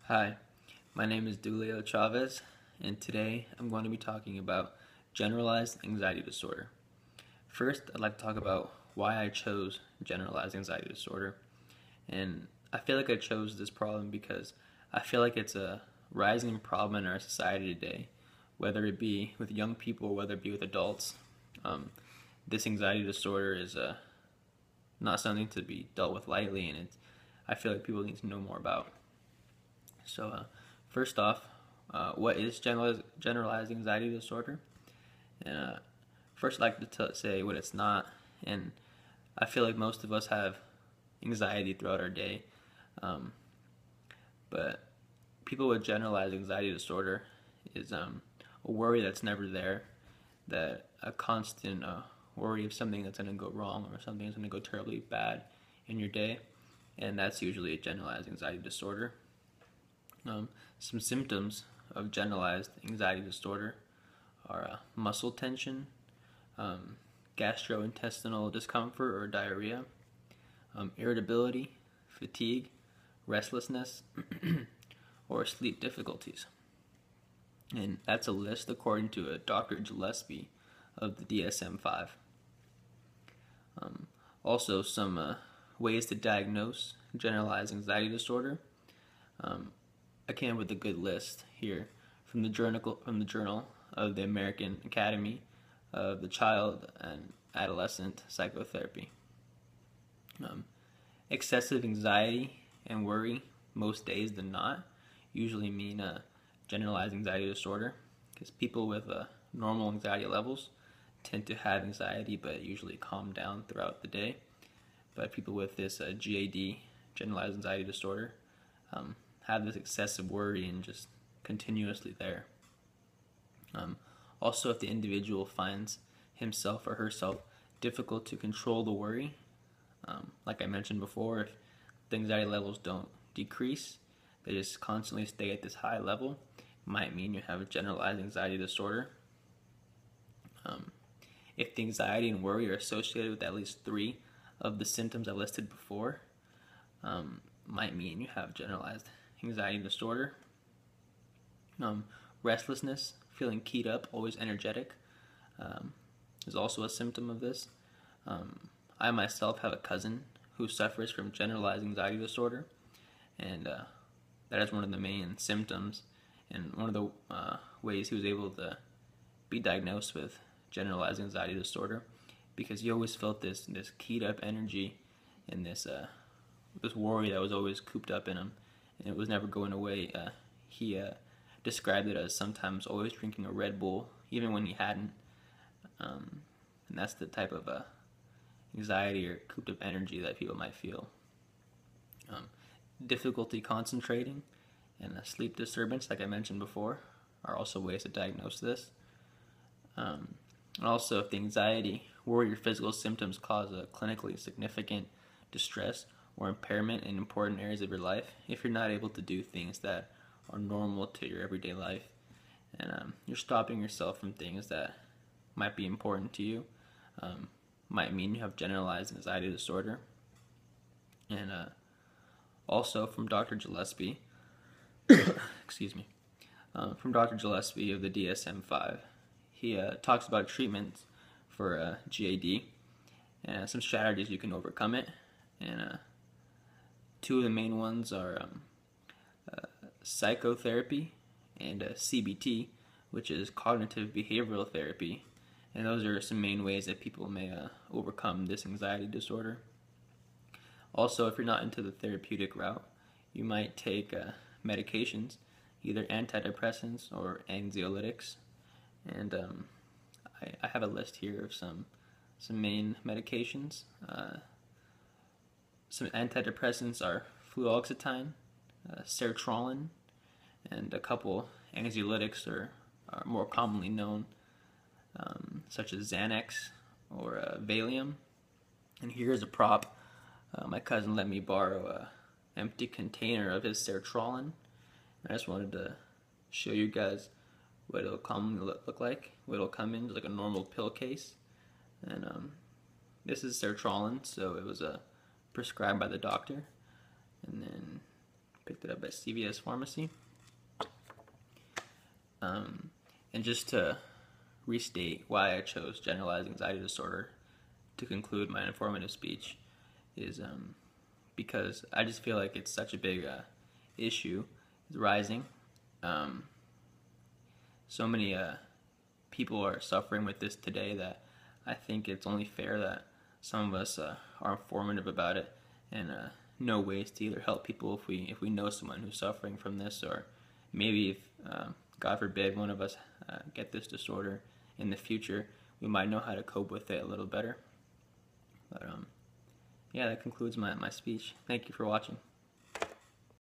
Hi, my name is Dulio Chavez, and today I'm going to be talking about generalized anxiety disorder. First, I'd like to talk about why I chose generalized anxiety disorder. And I feel like I chose this problem because I feel like it's a rising problem in our society today, whether it be with young people or whether it be with adults. Um, this anxiety disorder is not something to be dealt with lightly, and I feel like people need to know more about. So, first off, what is generalized anxiety disorder? And first, I'd like to say what it's not. And I feel like most of us have anxiety throughout our day, um, but people with generalized anxiety disorder is a worry that's never there, that a constant worry of something that's going to go wrong or something that's going to go terribly bad in your day, and that's usually a generalized anxiety disorder. Some symptoms of generalized anxiety disorder are muscle tension, gastrointestinal discomfort or diarrhea, irritability, fatigue, restlessness, or sleep difficulties. And that's a list according to a Dr. Gillespie of the DSM-5. Also, some ways to diagnose generalized anxiety disorder. I came up with a good list here from the journal of the American Academy of the Child and Adolescent Psychotherapy. Excessive anxiety and worry, most days than not, usually mean generalized anxiety disorder, because people with normal anxiety levels tend to have anxiety but usually calm down throughout the day. But people with this GAD, generalized anxiety disorder, have this excessive worry and just continuously there. Also, if the individual finds himself or herself difficult to control the worry, like I mentioned before, if the anxiety levels don't decrease, they just constantly stay at this high level, it might mean you have a generalized anxiety disorder. If the anxiety and worry are associated with at least 3 of the symptoms I listed before, might mean you have generalized anxiety disorder. Restlessness, feeling keyed up, always energetic, is also a symptom of this. I myself have a cousin who suffers from generalized anxiety disorder, and that is one of the main symptoms and one of the ways he was able to be diagnosed with generalized anxiety disorder, because he always felt this keyed up energy and this worry that was always cooped up in him, and it was never going away. He described it as sometimes always drinking a Red Bull, even when he hadn't. And that's the type of anxiety or cooped up energy that people might feel. Difficulty concentrating and a sleep disturbance, like I mentioned before, are also ways to diagnose this. And also, if the anxiety, worry, or physical symptoms cause a clinically significant distress or impairment in important areas of your life, if you're not able to do things that are normal to your everyday life, and you're stopping yourself from things that might be important to you, might mean you have generalized anxiety disorder. And also from Dr. Gillespie, excuse me, from Dr. Gillespie of the DSM-5, he talks about treatments for GAD and some strategies you can overcome it. And 2 of the main ones are psychotherapy and CBT, which is cognitive behavioral therapy. And those are some main ways that people may overcome this anxiety disorder. Also, if you're not into the therapeutic route, you might take medications, either antidepressants or anxiolytics. And I have a list here of some main medications. Some antidepressants are fluoxetine, sertralin, and a couple anxiolytics are more commonly known, such as Xanax or Valium. And here's a prop. My cousin let me borrow an empty container of his sertralin. I just wanted to show you guys what it'll commonly look like, what it'll come in, like a normal pill case. And this is sertralin, so it was prescribed by the doctor. And then Picked it up at CVS Pharmacy. And just to restate why I chose generalized anxiety disorder to conclude my informative speech is because I just feel like it's such a big issue. It's rising. So many people are suffering with this today that I think it's only fair that some of us are informative about it and know ways to either help people if we know someone who's suffering from this, or maybe if God forbid one of us get this disorder in the future, we might know how to cope with it a little better. But yeah, that concludes my speech. Thank you for watching.